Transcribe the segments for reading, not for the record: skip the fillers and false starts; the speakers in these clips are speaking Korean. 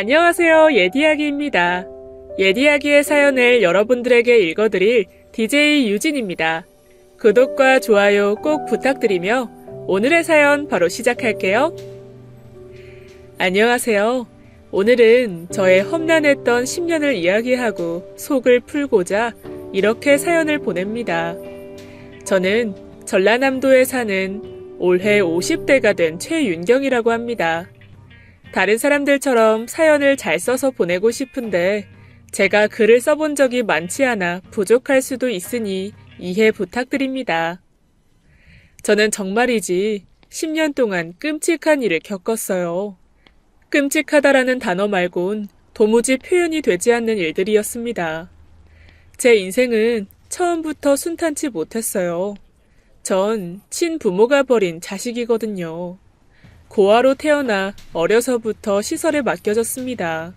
안녕하세요. 예디야기입니다. 예디야기의 사연을 여러분들에게 읽어드릴 DJ 유진입니다. 구독과 좋아요 꼭 부탁드리며 오늘의 사연 바로 시작할게요. 안녕하세요. 오늘은 저의 험난했던 10년을 이야기하고 속을 풀고자 이렇게 사연을 보냅니다. 저는 전라남도에 사는 올해 50대가 된 최윤경이라고 합니다. 다른 사람들처럼 사연을 잘 써서 보내고 싶은데 제가 글을 써본 적이 많지 않아 부족할 수도 있으니 이해 부탁드립니다. 저는 정말이지 10년 동안 끔찍한 일을 겪었어요. 끔찍하다라는 단어 말곤 도무지 표현이 되지 않는 일들이었습니다. 제 인생은 처음부터 순탄치 못했어요. 전 친부모가 버린 자식이거든요. 고아로 태어나 어려서부터 시설에 맡겨졌습니다.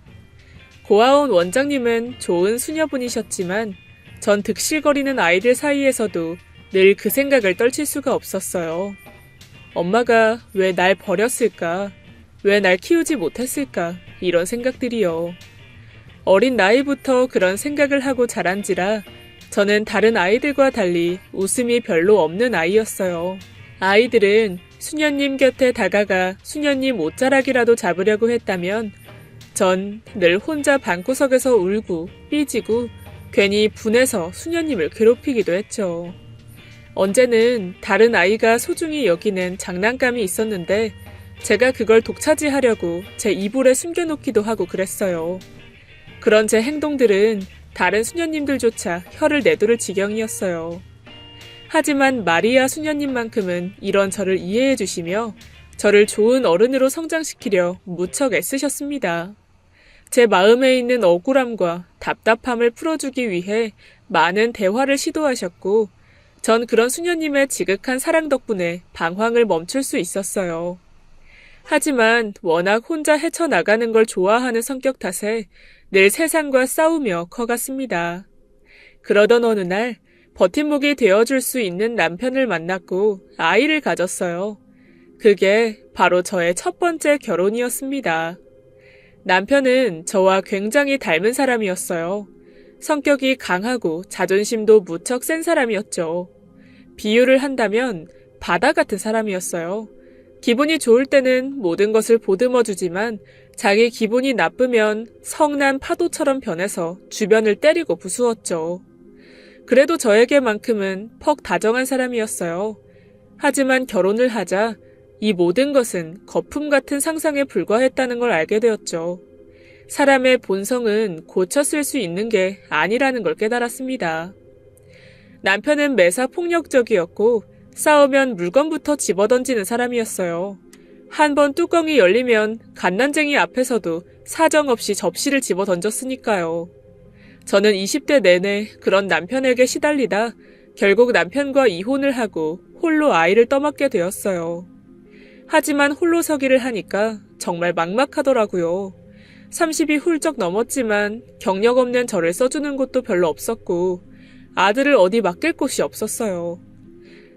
고아원 원장님은 좋은 수녀분이셨지만 전 득실거리는 아이들 사이에서도 늘 그 생각을 떨칠 수가 없었어요. 엄마가 왜 날 버렸을까? 왜 날 키우지 못했을까? 이런 생각들이요. 어린 나이부터 그런 생각을 하고 자란지라 저는 다른 아이들과 달리 웃음이 별로 없는 아이였어요. 아이들은 수녀님 곁에 다가가 수녀님 옷자락이라도 잡으려고 했다면 전 늘 혼자 방구석에서 울고 삐지고 괜히 분해서 수녀님을 괴롭히기도 했죠. 언제는 다른 아이가 소중히 여기는 장난감이 있었는데 제가 그걸 독차지하려고 제 이불에 숨겨놓기도 하고 그랬어요. 그런 제 행동들은 다른 수녀님들조차 혀를 내두를 지경이었어요. 하지만 마리아 수녀님만큼은 이런 저를 이해해 주시며 저를 좋은 어른으로 성장시키려 무척 애쓰셨습니다. 제 마음에 있는 억울함과 답답함을 풀어주기 위해 많은 대화를 시도하셨고 전 그런 수녀님의 지극한 사랑 덕분에 방황을 멈출 수 있었어요. 하지만 워낙 혼자 헤쳐나가는 걸 좋아하는 성격 탓에 늘 세상과 싸우며 커갔습니다. 그러던 어느 날 버팀목이 되어줄 수 있는 남편을 만났고 아이를 가졌어요. 그게 바로 저의 첫 번째 결혼이었습니다. 남편은 저와 굉장히 닮은 사람이었어요. 성격이 강하고 자존심도 무척 센 사람이었죠. 비유를 한다면 바다 같은 사람이었어요. 기분이 좋을 때는 모든 것을 보듬어주지만 자기 기분이 나쁘면 성난 파도처럼 변해서 주변을 때리고 부수었죠. 그래도 저에게만큼은 퍽 다정한 사람이었어요. 하지만 결혼을 하자 이 모든 것은 거품 같은 상상에 불과했다는 걸 알게 되었죠. 사람의 본성은 고쳐 쓸 수 있는 게 아니라는 걸 깨달았습니다. 남편은 매사 폭력적이었고 싸우면 물건부터 집어던지는 사람이었어요. 한 번 뚜껑이 열리면 갓난쟁이 앞에서도 사정없이 접시를 집어던졌으니까요. 저는 20대 내내 그런 남편에게 시달리다 결국 남편과 이혼을 하고 홀로 아이를 떠맡게 되었어요. 하지만 홀로 서기를 하니까 정말 막막하더라고요. 30이 훌쩍 넘었지만 경력 없는 저를 써주는 곳도 별로 없었고 아들을 어디 맡길 곳이 없었어요.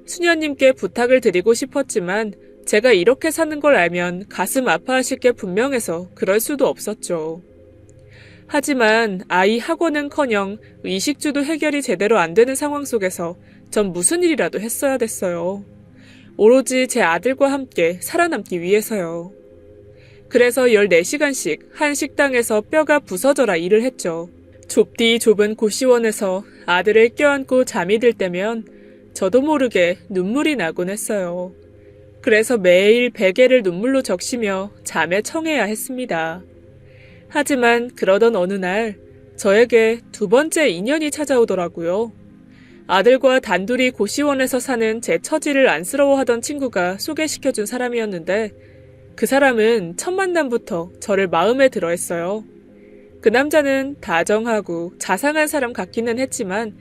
수녀님께 부탁을 드리고 싶었지만 제가 이렇게 사는 걸 알면 가슴 아파하실 게 분명해서 그럴 수도 없었죠. 하지만 아이 학원은커녕 의식주도 해결이 제대로 안 되는 상황 속에서 전 무슨 일이라도 했어야 됐어요. 오로지 제 아들과 함께 살아남기 위해서요. 그래서 14시간씩 한 식당에서 뼈가 부서져라 일을 했죠. 좁디 좁은 고시원에서 아들을 껴안고 잠이 들 때면 저도 모르게 눈물이 나곤 했어요. 그래서 매일 베개를 눈물로 적시며 잠에 청해야 했습니다. 하지만 그러던 어느 날 저에게 두 번째 인연이 찾아오더라고요. 아들과 단둘이 고시원에서 사는 제 처지를 안쓰러워하던 친구가 소개시켜준 사람이었는데 그 사람은 첫 만남부터 저를 마음에 들어 했어요. 그 남자는 다정하고 자상한 사람 같기는 했지만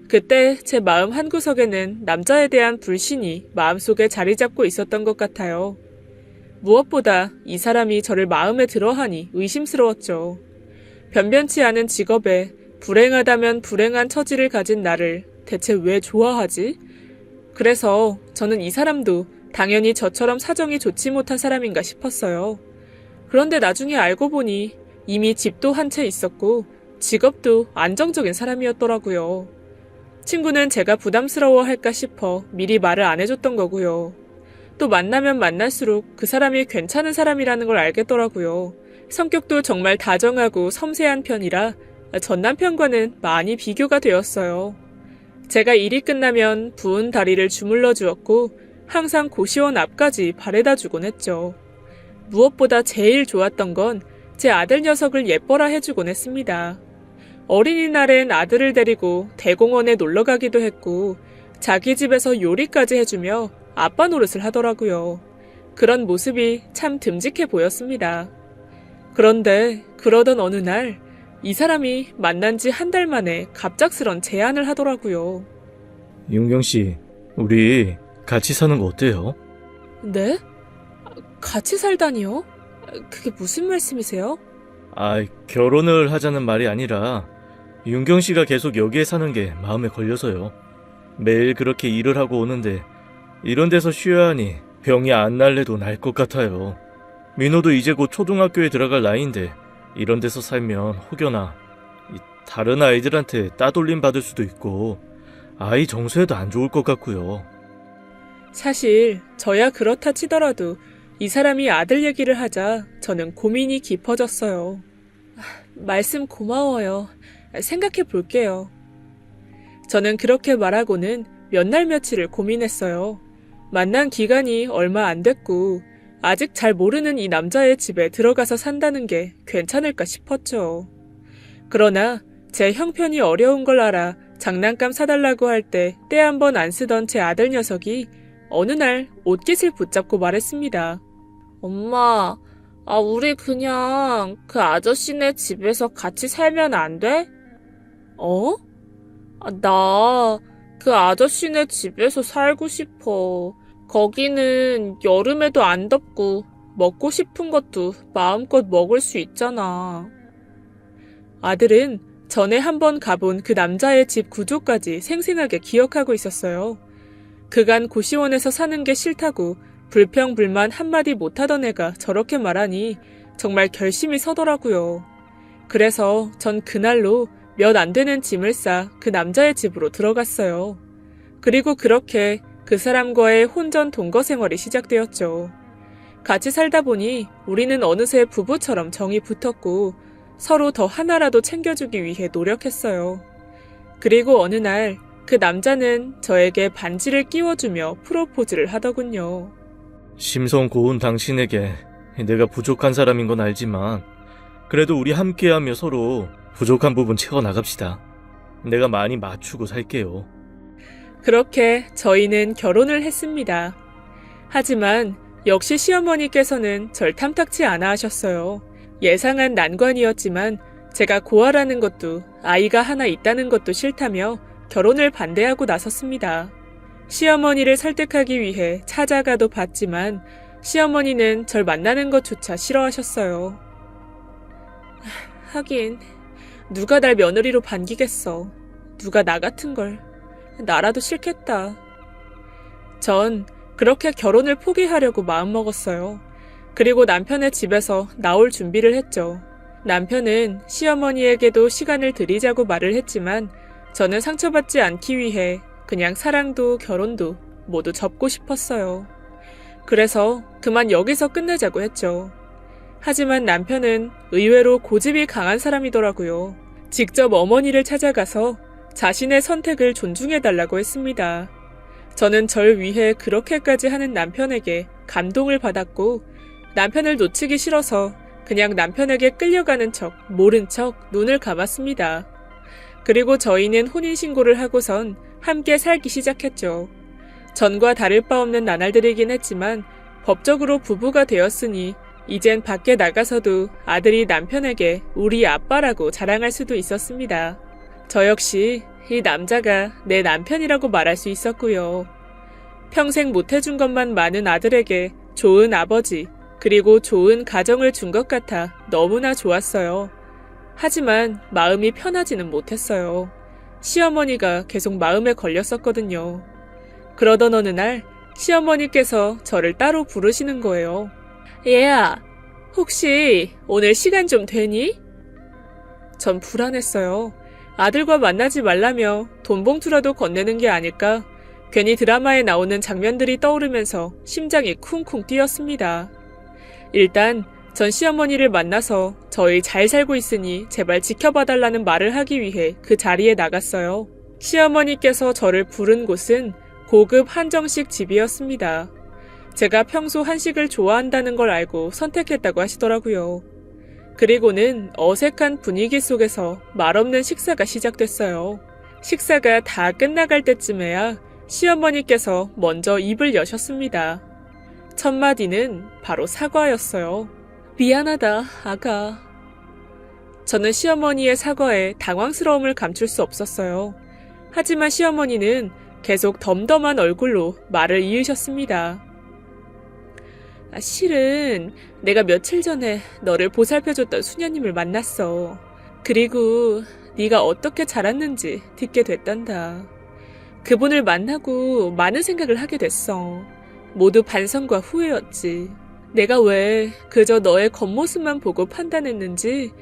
그때 제 마음 한구석에는 남자에 대한 불신이 마음속에 자리 잡고 있었던 것 같아요. 무엇보다 이 사람이 저를 마음에 들어하니 의심스러웠죠. 변변치 않은 직업에 불행하다면 불행한 처지를 가진 나를 대체 왜 좋아하지? 그래서 저는 이 사람도 당연히 저처럼 사정이 좋지 못한 사람인가 싶었어요. 그런데 나중에 알고 보니 이미 집도 한 채 있었고 직업도 안정적인 사람이었더라고요. 친구는 제가 부담스러워할까 싶어 미리 말을 안 해줬던 거고요. 또 만나면 만날수록 그 사람이 괜찮은 사람이라는 걸 알겠더라고요. 성격도 정말 다정하고 섬세한 편이라 전 남편과는 많이 비교가 되었어요. 제가 일이 끝나면 부은 다리를 주물러 주었고 항상 고시원 앞까지 바래다 주곤 했죠. 무엇보다 제일 좋았던 건 제 아들 녀석을 예뻐라 해주곤 했습니다. 어린이날엔 아들을 데리고 대공원에 놀러 가기도 했고 자기 집에서 요리까지 해주며 아빠 노릇을 하더라고요. 그런 모습이 참 듬직해 보였습니다. 그런데 그러던 어느 날 이 사람이 만난 지 한 달 만에 갑작스런 제안을 하더라고요. 윤경 씨, 우리 같이 사는 거 어때요? 네? 같이 살다니요? 그게 무슨 말씀이세요? 결혼을 하자는 말이 아니라 윤경 씨가 계속 여기에 사는 게 마음에 걸려서요. 매일 그렇게 일을 하고 오는데 이런 데서 쉬어야 하니 병이 안 날래도 날 것 같아요. 민호도 이제 곧 초등학교에 들어갈 나이인데 이런 데서 살면 혹여나 다른 아이들한테 따돌림 받을 수도 있고 아이 정서에도 안 좋을 것 같고요. 사실 저야 그렇다 치더라도 이 사람이 아들 얘기를 하자 저는 고민이 깊어졌어요. 말씀 고마워요. 생각해 볼게요. 저는 그렇게 말하고는 몇 날 며칠을 고민했어요. 만난 기간이 얼마 안 됐고 아직 잘 모르는 이 남자의 집에 들어가서 산다는 게 괜찮을까 싶었죠. 그러나 제 형편이 어려운 걸 알아 장난감 사달라고 할 때 때 한 번 안 쓰던 제 아들 녀석이 어느 날 옷깃을 붙잡고 말했습니다. 엄마, 우리 그냥 그 아저씨네 집에서 같이 살면 안 돼? 어? 나 그 아저씨네 집에서 살고 싶어. 거기는 여름에도 안 덥고 먹고 싶은 것도 마음껏 먹을 수 있잖아. 아들은 전에 한번 가본 그 남자의 집 구조까지 생생하게 기억하고 있었어요. 그간 고시원에서 사는 게 싫다고 불평불만 한마디 못하던 애가 저렇게 말하니 정말 결심이 서더라고요. 그래서 전 그날로 몇 안 되는 짐을 싸 그 남자의 집으로 들어갔어요. 그리고 그렇게 그 사람과의 혼전 동거 생활이 시작되었죠. 같이 살다 보니 우리는 어느새 부부처럼 정이 붙었고 서로 더 하나라도 챙겨주기 위해 노력했어요. 그리고 어느 날 그 남자는 저에게 반지를 끼워주며 프로포즈를 하더군요. 심성 고운 당신에게 내가 부족한 사람인 건 알지만 그래도 우리 함께하며 서로 부족한 부분 채워나갑시다. 내가 많이 맞추고 살게요. 그렇게 저희는 결혼을 했습니다. 하지만 역시 시어머니께서는 절 탐탁치 않아 하셨어요. 예상한 난관이었지만 제가 고아라는 것도 아이가 하나 있다는 것도 싫다며 결혼을 반대하고 나섰습니다. 시어머니를 설득하기 위해 찾아가도 봤지만 시어머니는 절 만나는 것조차 싫어하셨어요. 하긴 누가 날 며느리로 반기겠어. 누가 나 같은 걸. 나라도 싫겠다. 전 그렇게 결혼을 포기하려고 마음먹었어요. 그리고 남편의 집에서 나올 준비를 했죠. 남편은 시어머니에게도 시간을 드리자고 말을 했지만 저는 상처받지 않기 위해 그냥 사랑도 결혼도 모두 접고 싶었어요. 그래서 그만 여기서 끝내자고 했죠. 하지만 남편은 의외로 고집이 강한 사람이더라고요. 직접 어머니를 찾아가서 자신의 선택을 존중해달라고 했습니다. 저는 절 위해 그렇게까지 하는 남편에게 감동을 받았고 남편을 놓치기 싫어서 그냥 남편에게 끌려가는 척, 모른 척 눈을 감았습니다. 그리고 저희는 혼인신고를 하고선 함께 살기 시작했죠. 전과 다를 바 없는 나날들이긴 했지만 법적으로 부부가 되었으니 이젠 밖에 나가서도 아들이 남편에게 우리 아빠라고 자랑할 수도 있었습니다. 저 역시 이 남자가 내 남편이라고 말할 수 있었고요. 평생 못해준 것만 많은 아들에게 좋은 아버지 그리고 좋은 가정을 준 것 같아 너무나 좋았어요. 하지만 마음이 편하지는 못했어요. 시어머니가 계속 마음에 걸렸었거든요. 그러던 어느 날 시어머니께서 저를 따로 부르시는 거예요. 얘야, 혹시 오늘 시간 좀 되니? 전 불안했어요. 아들과 만나지 말라며 돈봉투라도 건네는 게 아닐까? 괜히 드라마에 나오는 장면들이 떠오르면서 심장이 쿵쿵 뛰었습니다. 일단 전 시어머니를 만나서 저희 잘 살고 있으니 제발 지켜봐달라는 말을 하기 위해 그 자리에 나갔어요. 시어머니께서 저를 부른 곳은 고급 한정식 집이었습니다. 제가 평소 한식을 좋아한다는 걸 알고 선택했다고 하시더라고요. 그리고는 어색한 분위기 속에서 말없는 식사가 시작됐어요. 식사가 다 끝나갈 때쯤에야 시어머니께서 먼저 입을 여셨습니다. 첫 마디는 바로 사과였어요. 미안하다, 아가. 저는 시어머니의 사과에 당황스러움을 감출 수 없었어요. 하지만 시어머니는 계속 덤덤한 얼굴로 말을 이으셨습니다. 실은 내가 며칠 전에 너를 보살펴줬던 수녀님을 만났어. 그리고 네가 어떻게 자랐는지 듣게 됐단다. 그분을 만나고 많은 생각을 하게 됐어. 모두 반성과 후회였지. 내가 왜 그저 너의 겉모습만 보고 판단했는지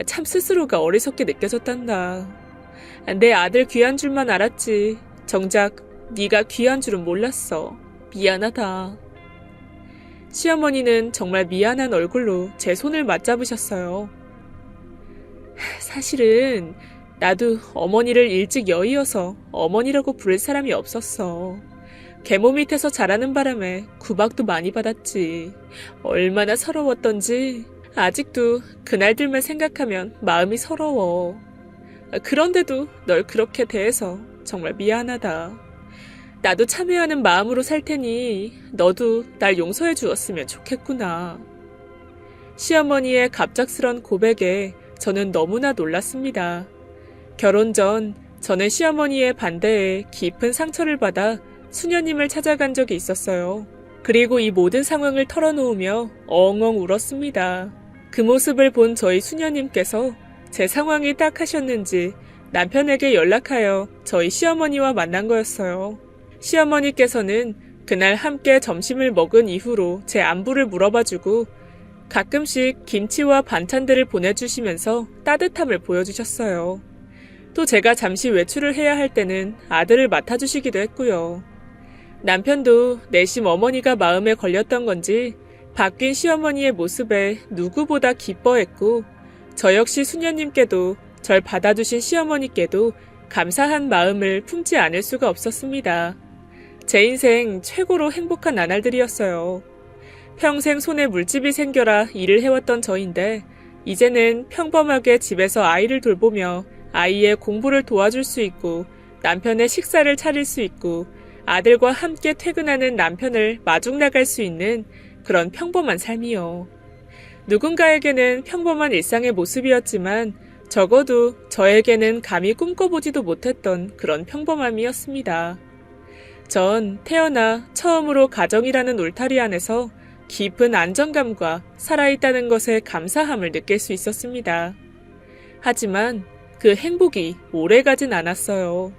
참 스스로가 어리석게 느껴졌단다. 내 아들 귀한 줄만 알았지. 정작 네가 귀한 줄은 몰랐어. 미안하다. 시어머니는 정말 미안한 얼굴로 제 손을 맞잡으셨어요. 사실은 나도 어머니를 일찍 여의어서 어머니라고 부를 사람이 없었어. 계모 밑에서 자라는 바람에 구박도 많이 받았지. 얼마나 서러웠던지 아직도 그날들만 생각하면 마음이 서러워. 그런데도 널 그렇게 대해서 정말 미안하다. 나도 참여하는 마음으로 살 테니 너도 날 용서해 주었으면 좋겠구나. 시어머니의 갑작스런 고백에 저는 너무나 놀랐습니다. 결혼 전 저는 시어머니의 반대에 깊은 상처를 받아 수녀님을 찾아간 적이 있었어요. 그리고 이 모든 상황을 털어놓으며 엉엉 울었습니다. 그 모습을 본 저희 수녀님께서 제 상황이 딱하셨는지 남편에게 연락하여 저희 시어머니와 만난 거였어요. 시어머니께서는 그날 함께 점심을 먹은 이후로 제 안부를 물어봐주고 가끔씩 김치와 반찬들을 보내주시면서 따뜻함을 보여주셨어요. 또 제가 잠시 외출을 해야 할 때는 아들을 맡아주시기도 했고요. 남편도 내심 어머니가 마음에 걸렸던 건지 바뀐 시어머니의 모습에 누구보다 기뻐했고 저 역시 수녀님께도 절 받아주신 시어머니께도 감사한 마음을 품지 않을 수가 없었습니다. 제 인생 최고로 행복한 나날들이었어요. 평생 손에 물집이 생겨라 일을 해왔던 저인데 이제는 평범하게 집에서 아이를 돌보며 아이의 공부를 도와줄 수 있고 남편의 식사를 차릴 수 있고 아들과 함께 퇴근하는 남편을 마중 나갈 수 있는 그런 평범한 삶이요. 누군가에게는 평범한 일상의 모습이었지만 적어도 저에게는 감히 꿈꿔보지도 못했던 그런 평범함이었습니다. 전 태어나 처음으로 가정이라는 울타리 안에서 깊은 안정감과 살아있다는 것에 감사함을 느낄 수 있었습니다. 하지만 그 행복이 오래가진 않았어요.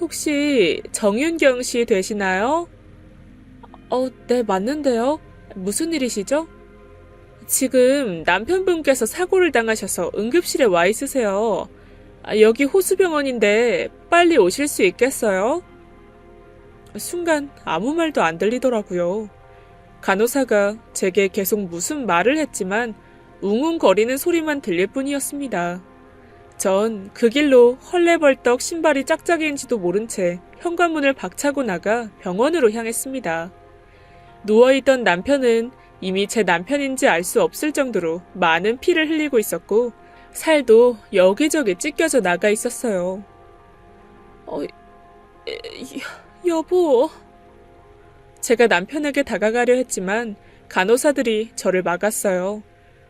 혹시 정윤경 씨 되시나요? 네, 맞는데요. 무슨 일이시죠? 지금 남편분께서 사고를 당하셔서 응급실에 와 있으세요. 여기 호수병원인데 빨리 오실 수 있겠어요? 순간 아무 말도 안 들리더라고요. 간호사가 제게 계속 무슨 말을 했지만 웅웅거리는 소리만 들릴 뿐이었습니다. 전 그 길로 헐레벌떡 신발이 짝짝이인지도 모른 채 현관문을 박차고 나가 병원으로 향했습니다. 누워있던 남편은 이미 제 남편인지 알 수 없을 정도로 많은 피를 흘리고 있었고 살도 여기저기 찢겨져 나가 있었어요. 여보. 제가 남편에게 다가가려 했지만 간호사들이 저를 막았어요.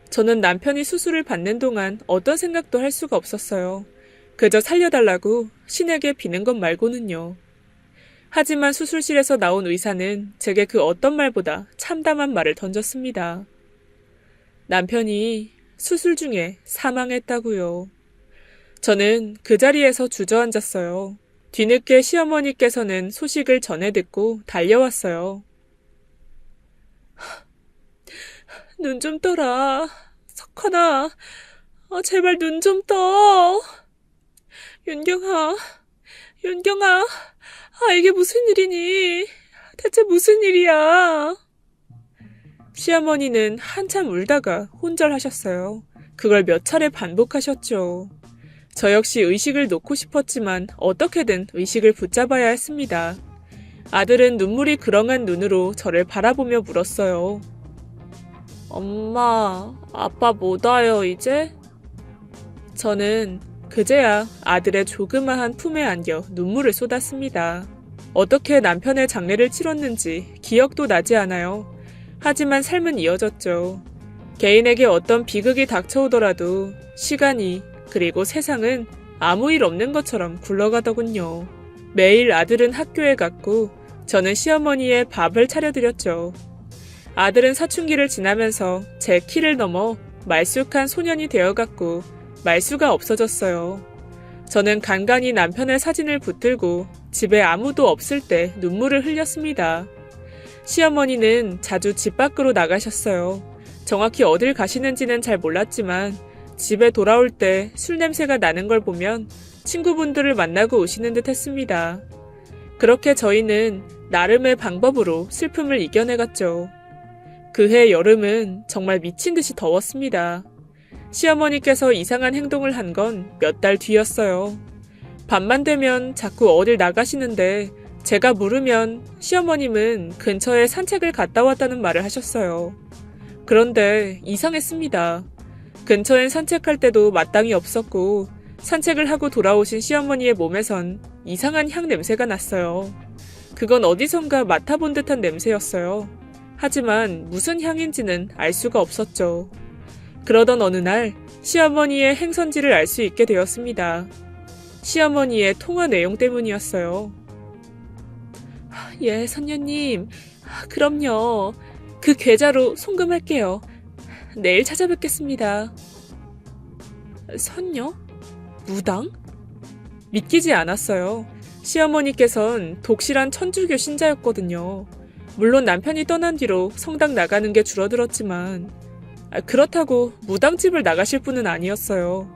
저는 남편이 수술을 받는 동안 어떤 생각도 할 수가 없었어요. 그저 살려달라고 신에게 비는 것 말고는요. 하지만 수술실에서 나온 의사는 제게 그 어떤 말보다 참담한 말을 던졌습니다. 남편이 수술 중에 사망했다고요. 저는 그 자리에서 주저앉았어요. 뒤늦게 시어머니께서는 소식을 전해 듣고 달려왔어요. 눈 좀 떠라. 석환아, 제발 눈 좀 떠. 윤경아, 윤경아, 이게 무슨 일이니? 대체 무슨 일이야? 시어머니는 한참 울다가 혼절하셨어요. 그걸 몇 차례 반복하셨죠. 저 역시 의식을 놓고 싶었지만 어떻게든 의식을 붙잡아야 했습니다. 아들은 눈물이 그렁한 눈으로 저를 바라보며 물었어요. 엄마, 아빠 못 와요, 이제? 저는 그제야 아들의 조그마한 품에 안겨 눈물을 쏟았습니다. 어떻게 남편의 장례를 치렀는지 기억도 나지 않아요. 하지만 삶은 이어졌죠. 개인에게 어떤 비극이 닥쳐오더라도 시간이 그리고 세상은 아무 일 없는 것처럼 굴러가더군요. 매일 아들은 학교에 갔고 저는 시어머니의 밥을 차려드렸죠. 아들은 사춘기를 지나면서 제 키를 넘어 말쑥한 소년이 되어갔고 말수가 없어졌어요. 저는 간간히 남편의 사진을 붙들고 집에 아무도 없을 때 눈물을 흘렸습니다. 시어머니는 자주 집 밖으로 나가셨어요. 정확히 어딜 가시는지는 잘 몰랐지만 집에 돌아올 때 술 냄새가 나는 걸 보면 친구분들을 만나고 오시는 듯 했습니다. 그렇게 저희는 나름의 방법으로 슬픔을 이겨내갔죠. 그해 여름은 정말 미친 듯이 더웠습니다. 시어머니께서 이상한 행동을 한 건 몇 달 뒤였어요. 밤만 되면 자꾸 어딜 나가시는데 제가 물으면 시어머님은 근처에 산책을 갔다 왔다는 말을 하셨어요. 그런데 이상했습니다. 근처엔 산책할 때도 마땅히 없었고 산책을 하고 돌아오신 시어머니의 몸에선 이상한 향 냄새가 났어요. 그건 어디선가 맡아본 듯한 냄새였어요. 하지만 무슨 향인지는 알 수가 없었죠. 그러던 어느 날 시어머니의 행선지를 알 수 있게 되었습니다. 시어머니의 통화 내용 때문이었어요. 예, 선녀님. 그럼요. 그 계좌로 송금할게요. 내일 찾아뵙겠습니다. 선녀? 무당? 믿기지 않았어요. 시어머니께선 독실한 천주교 신자였거든요. 물론 남편이 떠난 뒤로 성당 나가는 게 줄어들었지만 그렇다고 무당집을 나가실 분은 아니었어요.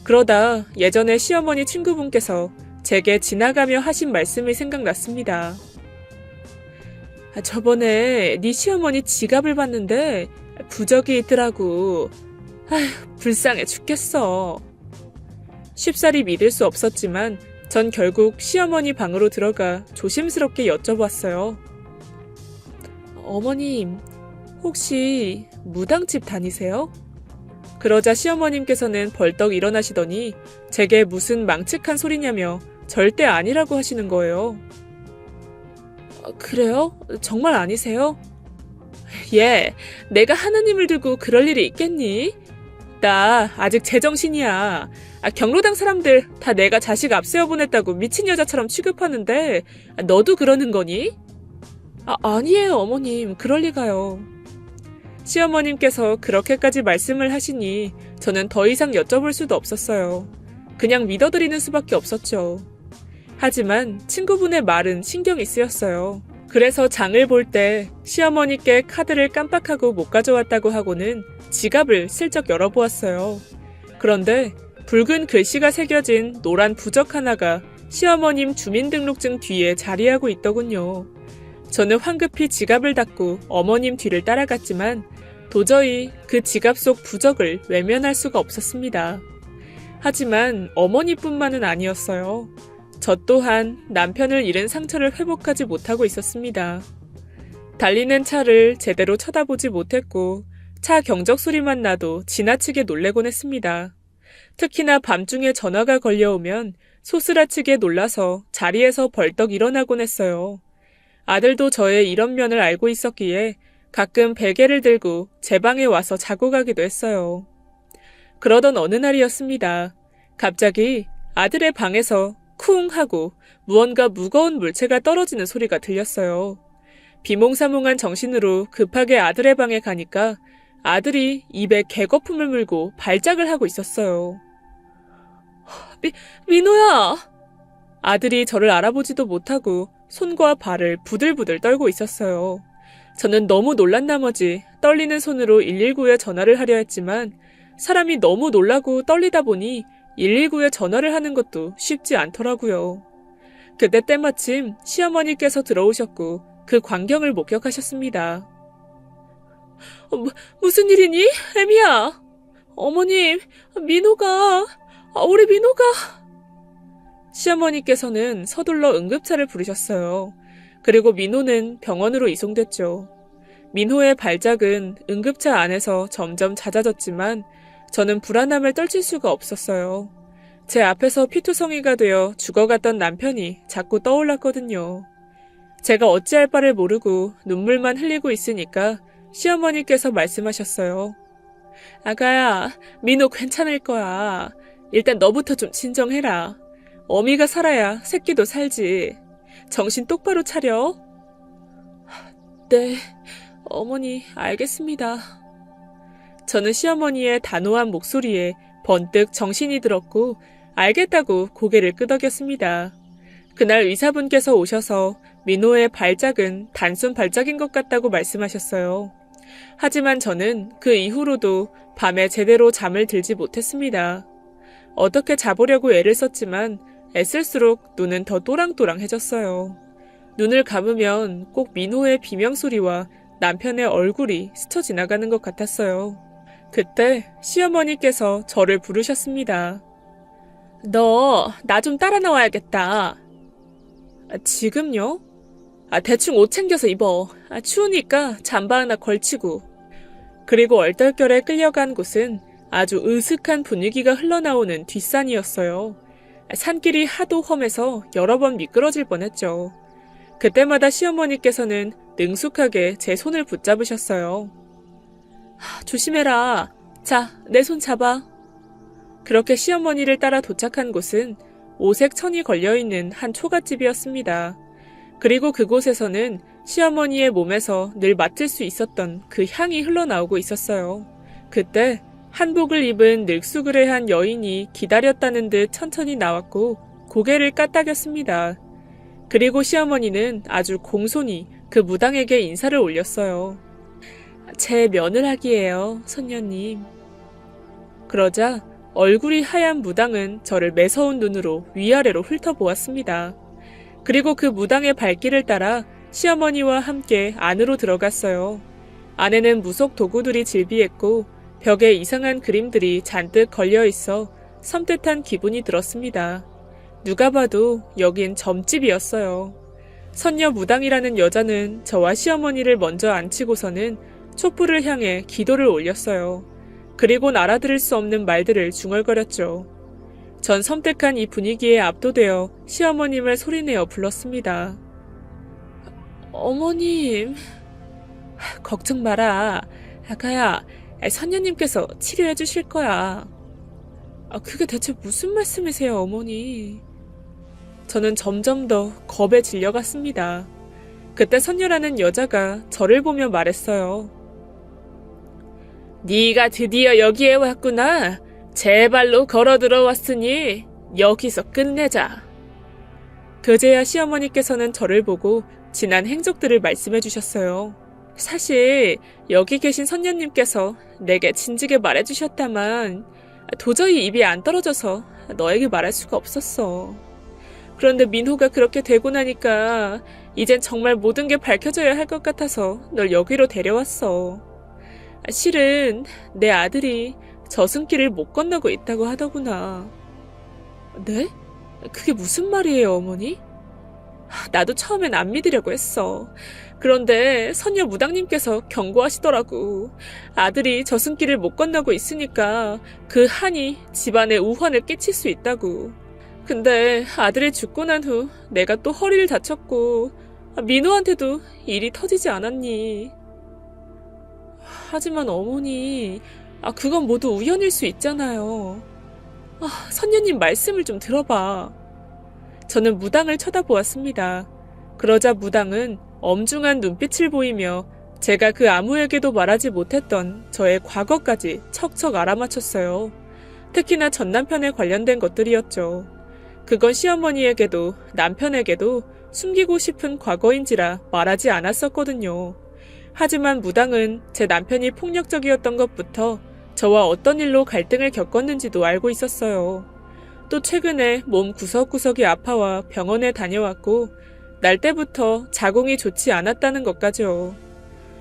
그러다 예전에 시어머니 친구분께서 제게 지나가며 하신 말씀이 생각났습니다. 저번에 네 시어머니 지갑을 봤는데 부적이 있더라고. 아휴, 불쌍해 죽겠어. 쉽사리 믿을 수 없었지만 전 결국 시어머니 방으로 들어가 조심스럽게 여쭤봤어요. 어머님, 혹시 무당집 다니세요? 그러자 시어머님께서는 벌떡 일어나시더니 제게 무슨 망측한 소리냐며 절대 아니라고 하시는 거예요. 그래요? 정말 아니세요? 예, 내가 하나님을 두고 그럴 일이 있겠니? 나 아직 제정신이야. 경로당 사람들 다 내가 자식 앞세워 보냈다고 미친 여자처럼 취급하는데 너도 그러는 거니? 아니에요, 어머님. 그럴 리가요. 시어머님께서 그렇게까지 말씀을 하시니 저는 더 이상 여쭤볼 수도 없었어요. 그냥 믿어드리는 수밖에 없었죠. 하지만 친구분의 말은 신경이 쓰였어요. 그래서 장을 볼 때 시어머니께 카드를 깜빡하고 못 가져왔다고 하고는 지갑을 슬쩍 열어보았어요. 그런데 붉은 글씨가 새겨진 노란 부적 하나가 시어머님 주민등록증 뒤에 자리하고 있더군요. 저는 황급히 지갑을 닫고 어머님 뒤를 따라갔지만 도저히 그 지갑 속 부적을 외면할 수가 없었습니다. 하지만 어머니뿐만은 아니었어요. 저 또한 남편을 잃은 상처를 회복하지 못하고 있었습니다. 달리는 차를 제대로 쳐다보지 못했고 차 경적 소리만 나도 지나치게 놀래곤 했습니다. 특히나 밤중에 전화가 걸려오면 소스라치게 놀라서 자리에서 벌떡 일어나곤 했어요. 아들도 저의 이런 면을 알고 있었기에 가끔 베개를 들고 제 방에 와서 자고 가기도 했어요. 그러던 어느 날이었습니다. 갑자기 아들의 방에서 쿵 하고 무언가 무거운 물체가 떨어지는 소리가 들렸어요. 비몽사몽한 정신으로 급하게 아들의 방에 가니까 아들이 입에 개거품을 물고 발작을 하고 있었어요. 민호야! 아들이 저를 알아보지도 못하고 손과 발을 부들부들 떨고 있었어요. 저는 너무 놀란 나머지 떨리는 손으로 119에 전화를 하려 했지만 사람이 너무 놀라고 떨리다 보니 119에 전화를 하는 것도 쉽지 않더라고요. 그때 때마침 시어머니께서 들어오셨고 그 광경을 목격하셨습니다. 무슨 일이니? 애미야. 어머님, 민호가, 우리 민호가. 시어머니께서는 서둘러 응급차를 부르셨어요. 그리고 민호는 병원으로 이송됐죠. 민호의 발작은 응급차 안에서 점점 잦아졌지만 저는 불안함을 떨칠 수가 없었어요. 제 앞에서 피투성이가 되어 죽어갔던 남편이 자꾸 떠올랐거든요. 제가 어찌할 바를 모르고 눈물만 흘리고 있으니까 시어머니께서 말씀하셨어요. 아가야, 민호 괜찮을 거야. 일단 너부터 좀 진정해라. 어미가 살아야 새끼도 살지. 정신 똑바로 차려. 네, 어머니 알겠습니다. 저는 시어머니의 단호한 목소리에 번뜩 정신이 들었고 알겠다고 고개를 끄덕였습니다. 그날 의사분께서 오셔서 민호의 발작은 단순 발작인 것 같다고 말씀하셨어요. 하지만 저는 그 이후로도 밤에 제대로 잠을 들지 못했습니다. 어떻게 자보려고 애를 썼지만 애쓸수록 눈은 더 또랑또랑해졌어요. 눈을 감으면 꼭 민호의 비명소리와 남편의 얼굴이 스쳐 지나가는 것 같았어요. 그때 시어머니께서 저를 부르셨습니다. 너 나 좀 따라 나와야겠다. 지금요? 대충 옷 챙겨서 입어. 추우니까 잠바 하나 걸치고. 그리고 얼떨결에 끌려간 곳은 아주 으슥한 분위기가 흘러나오는 뒷산이었어요. 산길이 하도 험해서 여러 번 미끄러질 뻔했죠. 그때마다 시어머니께서는 능숙하게 제 손을 붙잡으셨어요. 조심해라. 자, 내 손 잡아. 그렇게 시어머니를 따라 도착한 곳은 오색 천이 걸려있는 한 초가집이었습니다. 그리고 그곳에서는 시어머니의 몸에서 늘 맡을 수 있었던 그 향이 흘러나오고 있었어요. 그때 한복을 입은 늙수그레한 여인이 기다렸다는 듯 천천히 나왔고 고개를 까딱였습니다. 그리고 시어머니는 아주 공손히 그 무당에게 인사를 올렸어요. 제 며느라기예요, 손녀님. 그러자 얼굴이 하얀 무당은 저를 매서운 눈으로 위아래로 훑어보았습니다. 그리고 그 무당의 발길을 따라 시어머니와 함께 안으로 들어갔어요. 안에는 무속 도구들이 질비했고 벽에 이상한 그림들이 잔뜩 걸려있어 섬뜩한 기분이 들었습니다. 누가 봐도 여긴 점집이었어요. 선녀 무당이라는 여자는 저와 시어머니를 먼저 앉히고서는 촛불을 향해 기도를 올렸어요. 그리곤 알아들을 수 없는 말들을 중얼거렸죠. 전 섬뜩한 이 분위기에 압도되어 시어머님을 소리내어 불렀습니다. 어머님, 걱정 마라. 아가야, 선녀님께서 치료해 주실 거야. 그게 대체 무슨 말씀이세요, 어머니? 저는 점점 더 겁에 질려갔습니다. 그때 선녀라는 여자가 저를 보며 말했어요. 네가 드디어 여기에 왔구나. 제 발로 걸어 들어왔으니 여기서 끝내자. 그제야 시어머니께서는 저를 보고 지난 행적들을 말씀해 주셨어요. 사실 여기 계신 선녀님께서 내게 진지게 말해 주셨다만 도저히 입이 안 떨어져서 너에게 말할 수가 없었어. 그런데 민호가 그렇게 되고 나니까 이젠 정말 모든 게 밝혀져야 할 것 같아서 널 여기로 데려왔어. 실은 내 아들이 저승길을 못 건너고 있다고 하더구나. 네? 그게 무슨 말이에요, 어머니? 나도 처음엔 안 믿으려고 했어. 그런데 선녀 무당님께서 경고하시더라고. 아들이 저승길을 못 건너고 있으니까 그 한이 집안에 우환을 끼칠 수 있다고. 근데 아들이 죽고 난 후 내가 또 허리를 다쳤고 민호한테도 일이 터지지 않았니? 하지만 어머니, 그건 모두 우연일 수 있잖아요. 선녀님 말씀을 좀 들어봐. 저는 무당을 쳐다보았습니다. 그러자 무당은 엄중한 눈빛을 보이며 제가 그 아무에게도 말하지 못했던 저의 과거까지 척척 알아맞혔어요. 특히나 전 남편에 관련된 것들이었죠. 그건 시어머니에게도 남편에게도 숨기고 싶은 과거인지라 말하지 않았었거든요. 하지만 무당은 제 남편이 폭력적이었던 것부터 저와 어떤 일로 갈등을 겪었는지도 알고 있었어요. 또 최근에 몸 구석구석이 아파와 병원에 다녀왔고 날 때부터 자궁이 좋지 않았다는 것까지요.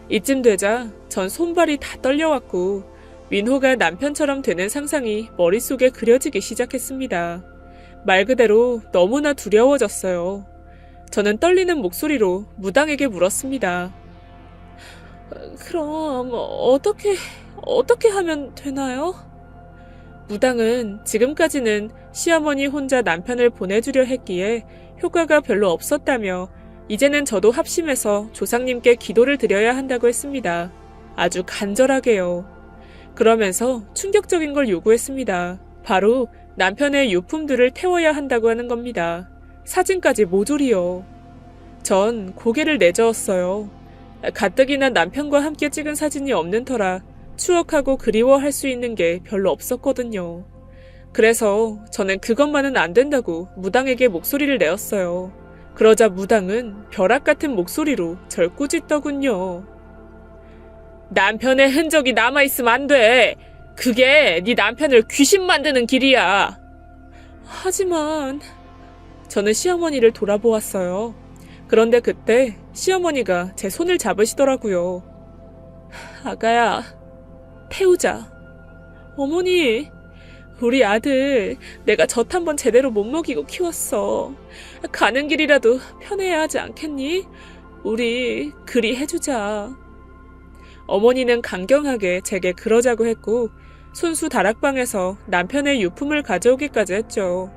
이쯤 되자 전 손발이 다 떨려왔고 민호가 남편처럼 되는 상상이 머릿속에 그려지기 시작했습니다. 말 그대로 너무나 두려워졌어요. 저는 떨리는 목소리로 무당에게 물었습니다. 그럼 어떻게 하면 되나요? 무당은 지금까지는 시어머니 혼자 남편을 보내주려 했기에 효과가 별로 없었다며 이제는 저도 합심해서 조상님께 기도를 드려야 한다고 했습니다. 아주 간절하게요. 그러면서 충격적인 걸 요구했습니다. 바로 남편의 유품들을 태워야 한다고 하는 겁니다. 사진까지 모조리요. 전 고개를 내저었어요. 가뜩이나 남편과 함께 찍은 사진이 없는 터라 추억하고 그리워할 수 있는 게 별로 없었거든요. 그래서 저는 그것만은 안 된다고 무당에게 목소리를 내었어요. 그러자 무당은 벼락 같은 목소리로 절 꾸짖더군요. 남편의 흔적이 남아있으면 안 돼. 그게 네 남편을 귀신 만드는 길이야. 하지만 저는 시어머니를 돌아보았어요. 그런데 그때 시어머니가 제 손을 잡으시더라고요. 아가야, 태우자. 어머니, 우리 아들 내가 젖 한 번 제대로 못 먹이고 키웠어. 가는 길이라도 편해야 하지 않겠니? 우리 그리 해주자. 어머니는 강경하게 제게 그러자고 했고 손수 다락방에서 남편의 유품을 가져오기까지 했죠.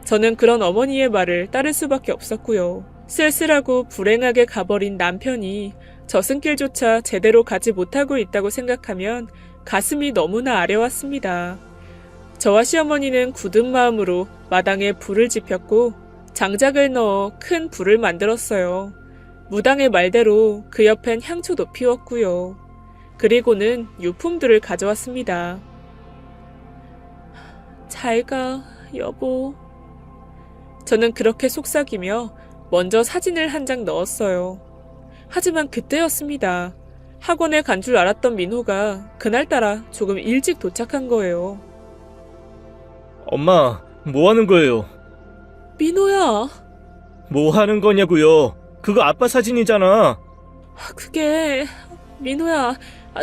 저는 그런 어머니의 말을 따를 수밖에 없었고요. 쓸쓸하고 불행하게 가버린 남편이 저승길조차 제대로 가지 못하고 있다고 생각하면 가슴이 너무나 아려왔습니다. 저와 시어머니는 굳은 마음으로 마당에 불을 지폈고 장작을 넣어 큰 불을 만들었어요. 무당의 말대로 그 옆엔 향초도 피웠고요. 그리고는 유품들을 가져왔습니다. 잘 가, 여보. 저는 그렇게 속삭이며 먼저 사진을 한 장 넣었어요. 하지만 그때였습니다. 학원에 간 줄 알았던 민호가 그날따라 조금 일찍 도착한 거예요. 엄마, 뭐 하는 거예요? 민호야. 뭐 하는 거냐고요? 그거 아빠 사진이잖아. 그게 민호야,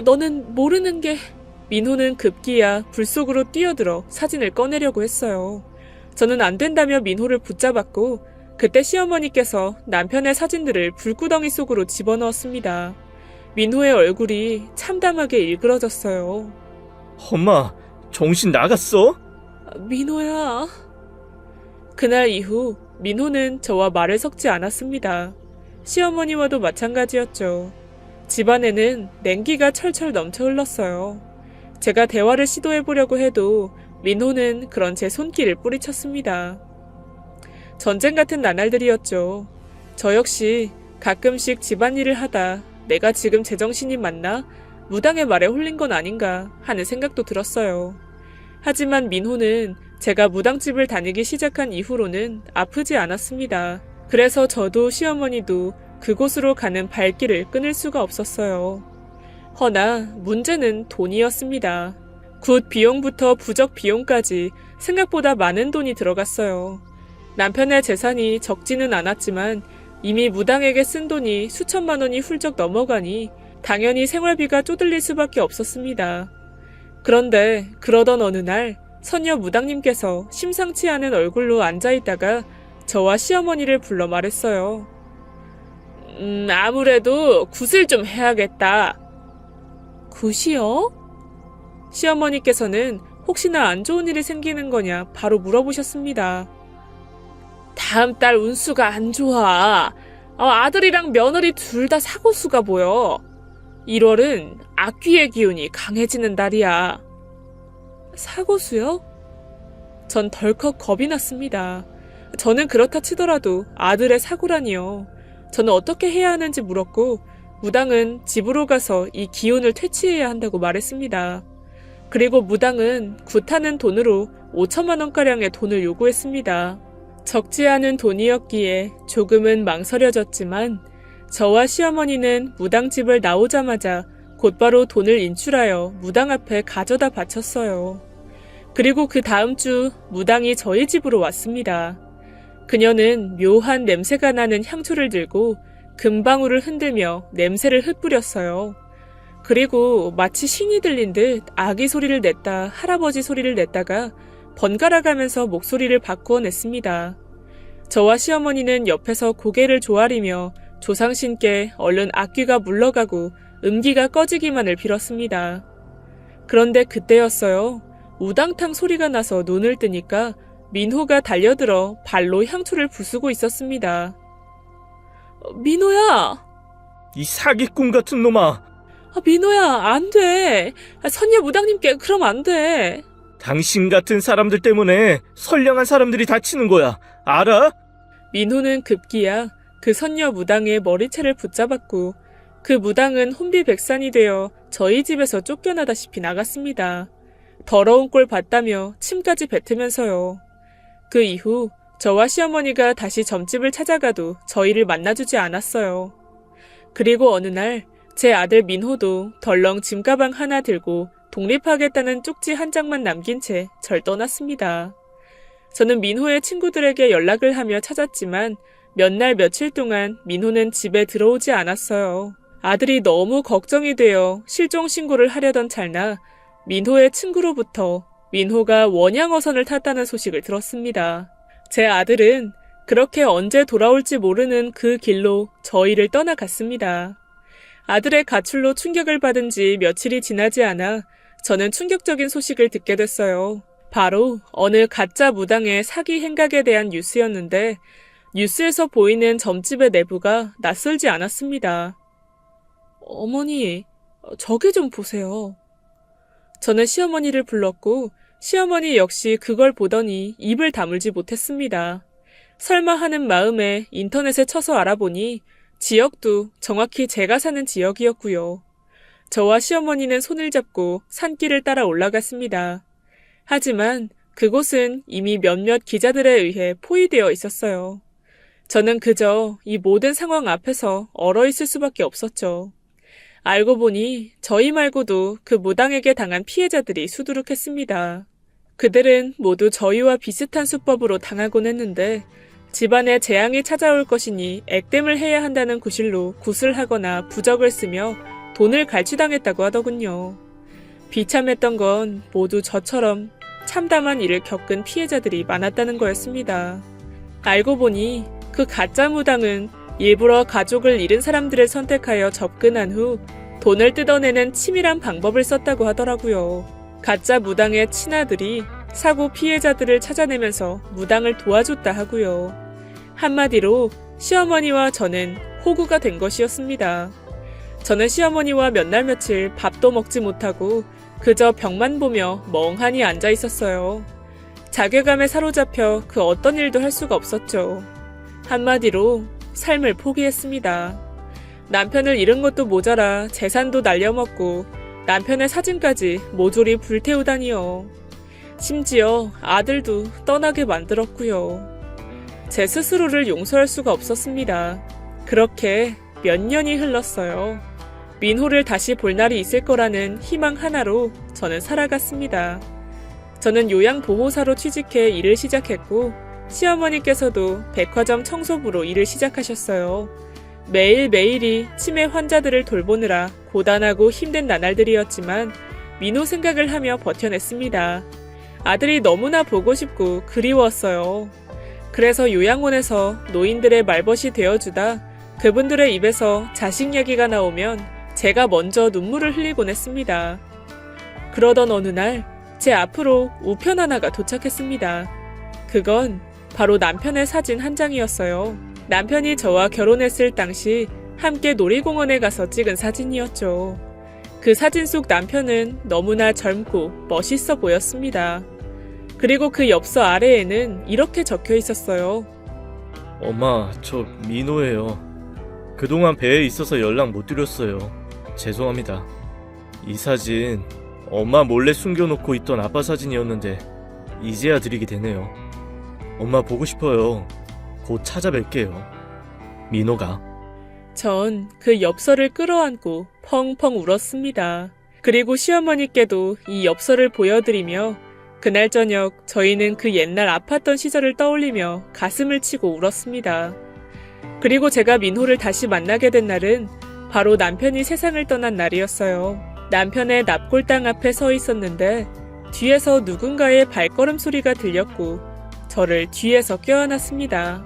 너는 모르는 게... 민호는 급기야 불 속으로 뛰어들어 사진을 꺼내려고 했어요. 저는 안 된다며 민호를 붙잡았고 그때 시어머니께서 남편의 사진들을 불구덩이 속으로 집어넣었습니다. 민호의 얼굴이 참담하게 일그러졌어요. 엄마, 정신 나갔어? 민호야. 그날 이후 민호는 저와 말을 섞지 않았습니다. 시어머니와도 마찬가지였죠. 집안에는 냉기가 철철 넘쳐 흘렀어요. 제가 대화를 시도해보려고 해도 민호는 그런 제 손길을 뿌리쳤습니다. 전쟁 같은 나날들이었죠. 저 역시 가끔씩 집안일을 하다 내가 지금 제정신이 맞나? 무당의 말에 홀린 건 아닌가 하는 생각도 들었어요. 하지만 민호는 제가 무당집을 다니기 시작한 이후로는 아프지 않았습니다. 그래서 저도 시어머니도 그곳으로 가는 발길을 끊을 수가 없었어요. 허나 문제는 돈이었습니다. 굿 비용부터 부적 비용까지 생각보다 많은 돈이 들어갔어요. 남편의 재산이 적지는 않았지만 이미 무당에게 쓴 돈이 수천만 원이 훌쩍 넘어가니 당연히 생활비가 쪼들릴 수밖에 없었습니다. 그런데 그러던 어느 날 선녀 무당님께서 심상치 않은 얼굴로 앉아있다가 저와 시어머니를 불러 말했어요. 아무래도 굿을 좀 해야겠다. 굿이요? 시어머니께서는 혹시나 안 좋은 일이 생기는 거냐 바로 물어보셨습니다. 다음 달 운수가 안 좋아. 아들이랑 며느리 둘 다 사고수가 보여. 1월은 악귀의 기운이 강해지는 달이야. 사고수요? 전 덜컥 겁이 났습니다. 저는 그렇다 치더라도 아들의 사고라니요. 저는 어떻게 해야 하는지 물었고 무당은 집으로 가서 이 기운을 퇴치해야 한다고 말했습니다. 그리고 무당은 굿하는 돈으로 5천만 원가량의 돈을 요구했습니다. 적지 않은 돈이었기에 조금은 망설여졌지만 저와 시어머니는 무당집을 나오자마자 곧바로 돈을 인출하여 무당 앞에 가져다 바쳤어요. 그리고 그 다음 주 무당이 저희 집으로 왔습니다. 그녀는 묘한 냄새가 나는 향초를 들고 금방울을 흔들며 냄새를 흩뿌렸어요. 그리고 마치 신이 들린 듯 아기 소리를 냈다 할아버지 소리를 냈다가 번갈아 가면서 목소리를 바꾸어 냈습니다. 저와 시어머니는 옆에서 고개를 조아리며 조상신께 얼른 악귀가 물러가고 음기가 꺼지기만을 빌었습니다. 그런데 그때였어요. 우당탕 소리가 나서 눈을 뜨니까 민호가 달려들어 발로 향초를 부수고 있었습니다. 민호야! 이 사기꾼 같은 놈아! 민호야, 안 돼. 선녀 무당님께 그럼 안 돼. 당신 같은 사람들 때문에 선량한 사람들이 다치는 거야. 알아? 민호는 급기야 그 선녀 무당의 머리채를 붙잡았고 그 무당은 혼비백산이 되어 저희 집에서 쫓겨나다시피 나갔습니다. 더러운 꼴 봤다며 침까지 뱉으면서요. 그 이후 저와 시어머니가 다시 점집을 찾아가도 저희를 만나주지 않았어요. 그리고 어느 날 제 아들 민호도 덜렁 짐가방 하나 들고 독립하겠다는 쪽지 한 장만 남긴 채 절 떠났습니다. 저는 민호의 친구들에게 연락을 하며 찾았지만 몇 날 며칠 동안 민호는 집에 들어오지 않았어요. 아들이 너무 걱정이 되어 실종 신고를 하려던 찰나 민호의 친구로부터 민호가 원양어선을 탔다는 소식을 들었습니다. 제 아들은 그렇게 언제 돌아올지 모르는 그 길로 저희를 떠나갔습니다. 아들의 가출로 충격을 받은 지 며칠이 지나지 않아 저는 충격적인 소식을 듣게 됐어요. 바로 어느 가짜 무당의 사기 행각에 대한 뉴스였는데 뉴스에서 보이는 점집의 내부가 낯설지 않았습니다. 어머니, 저기 좀 보세요. 저는 시어머니를 불렀고 시어머니 역시 그걸 보더니 입을 다물지 못했습니다. 설마 하는 마음에 인터넷에 쳐서 알아보니 지역도 정확히 제가 사는 지역이었고요. 저와 시어머니는 손을 잡고 산길을 따라 올라갔습니다. 하지만 그곳은 이미 몇몇 기자들에 의해 포위되어 있었어요. 저는 그저 이 모든 상황 앞에서 얼어있을 수밖에 없었죠. 알고 보니 저희 말고도 그 무당에게 당한 피해자들이 수두룩했습니다. 그들은 모두 저희와 비슷한 수법으로 당하곤 했는데 집안에 재앙이 찾아올 것이니 액땜을 해야 한다는 구실로 굿을 하거나 부적을 쓰며 돈을 갈취당했다고 하더군요. 비참했던 건 모두 저처럼 참담한 일을 겪은 피해자들이 많았다는 거였습니다. 알고 보니 그 가짜 무당은 일부러 가족을 잃은 사람들을 선택하여 접근한 후 돈을 뜯어내는 치밀한 방법을 썼다고 하더라고요. 가짜 무당의 친아들이 사고 피해자들을 찾아내면서 무당을 도와줬다 하고요. 한마디로 시어머니와 저는 호구가 된 것이었습니다. 저는 시어머니와 몇 날 며칠 밥도 먹지 못하고 그저 벽만 보며 멍하니 앉아 있었어요. 자괴감에 사로잡혀 그 어떤 일도 할 수가 없었죠. 한마디로 삶을 포기했습니다. 남편을 잃은 것도 모자라 재산도 날려먹고 남편의 사진까지 모조리 불태우다니요. 심지어 아들도 떠나게 만들었고요. 제 스스로를 용서할 수가 없었습니다. 그렇게 몇 년이 흘렀어요. 민호를 다시 볼 날이 있을 거라는 희망 하나로 저는 살아갔습니다. 저는 요양보호사로 취직해 일을 시작했고 시어머니께서도 백화점 청소부로 일을 시작하셨어요. 매일매일이 치매 환자들을 돌보느라 고단하고 힘든 나날들이었지만 민호 생각을 하며 버텨냈습니다. 아들이 너무나 보고 싶고 그리웠어요. 그래서 요양원에서 노인들의 말벗이 되어주다 그분들의 입에서 자식 얘기가 나오면 제가 먼저 눈물을 흘리곤 했습니다. 그러던 어느 날 제 앞으로 우편 하나가 도착했습니다. 그건 바로 남편의 사진 한 장이었어요. 남편이 저와 결혼했을 당시 함께 놀이공원에 가서 찍은 사진이었죠. 그 사진 속 남편은 너무나 젊고 멋있어 보였습니다. 그리고 그 엽서 아래에는 이렇게 적혀 있었어요. 엄마, 저 민호예요. 그동안 배에 있어서 연락 못 드렸어요. 죄송합니다. 이 사진 엄마 몰래 숨겨놓고 있던 아빠 사진이었는데 이제야 드리게 되네요. 엄마 보고 싶어요. 곧 찾아뵐게요. 민호가. 전 그 엽서를 끌어안고 펑펑 울었습니다. 그리고 시어머니께도 이 엽서를 보여드리며 그날 저녁 저희는 그 옛날 아팠던 시절을 떠올리며 가슴을 치고 울었습니다. 그리고 제가 민호를 다시 만나게 된 날은 바로 남편이 세상을 떠난 날이었어요. 남편의 납골당 앞에 서 있었는데 뒤에서 누군가의 발걸음 소리가 들렸고 저를 뒤에서 껴안았습니다.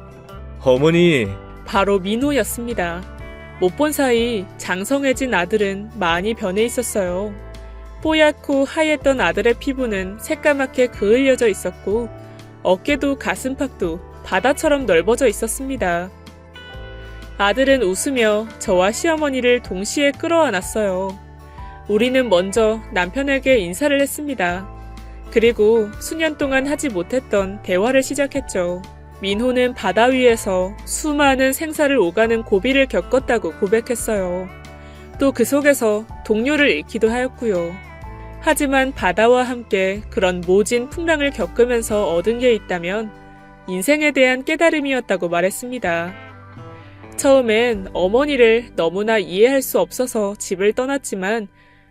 어머니, 바로 민호였습니다. 못 본 사이 장성해진 아들은 많이 변해 있었어요. 뽀얗고 하였던 아들의 피부는 새까맣게 그을려져 있었고 어깨도 가슴팍도 바다처럼 넓어져 있었습니다. 아들은 웃으며 저와 시어머니를 동시에 끌어안았어요. 우리는 먼저 남편에게 인사를 했습니다. 그리고 수년 동안 하지 못했던 대화를 시작했죠. 민호는 바다 위에서 수많은 생사를 오가는 고비를 겪었다고 고백했어요. 또 그 속에서 동료를 잃기도 하였고요. 하지만 바다와 함께 그런 모진 풍랑을 겪으면서 얻은 게 있다면 인생에 대한 깨달음이었다고 말했습니다. 처음엔 어머니를 너무나 이해할 수 없어서 집을 떠났지만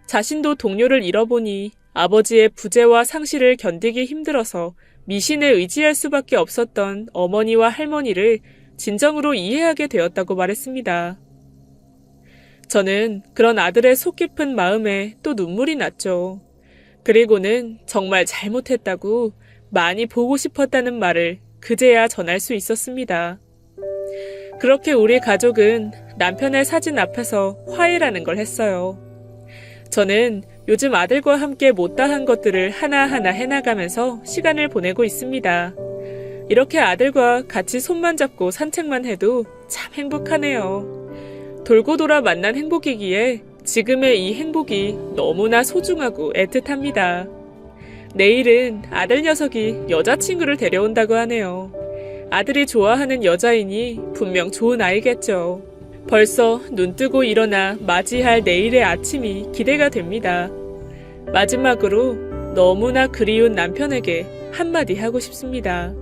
자신도 동료를 잃어보니 아버지의 부재와 상실을 견디기 힘들어서 미신에 의지할 수밖에 없었던 어머니와 할머니를 진정으로 이해하게 되었다고 말했습니다. 저는 그런 아들의 속 깊은 마음에 또 눈물이 났죠. 그리고는 정말 잘못했다고 많이 보고 싶었다는 말을 그제야 전할 수 있었습니다. 그렇게 우리 가족은 남편의 사진 앞에서 화해라는 걸 했어요. 저는 요즘 아들과 함께 못다한 것들을 하나하나 해나가면서 시간을 보내고 있습니다. 이렇게 아들과 같이 손만 잡고 산책만 해도 참 행복하네요. 돌고 돌아 만난 행복이기에 지금의 이 행복이 너무나 소중하고 애틋합니다. 내일은 아들 녀석이 여자친구를 데려온다고 하네요. 아들이 좋아하는 여자이니 분명 좋은 아이겠죠. 벌써 눈 뜨고 일어나 맞이할 내일의 아침이 기대가 됩니다. 마지막으로 너무나 그리운 남편에게 한마디 하고 싶습니다.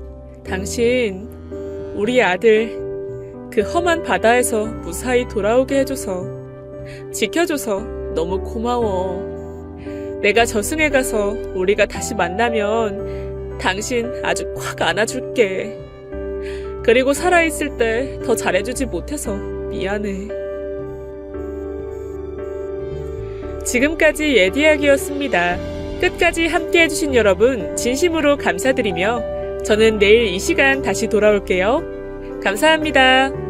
당신, 우리 아들, 그 험한 바다에서 무사히 돌아오게 해줘서, 지켜줘서 너무 고마워. 내가 저승에 가서 우리가 다시 만나면 당신 아주 콱 안아줄게. 그리고 살아있을 때 더 잘해주지 못해서 미안해. 지금까지 예디약이었습니다. 끝까지 함께해주신 여러분 진심으로 감사드리며 저는 내일 이 시간 다시 돌아올게요. 감사합니다.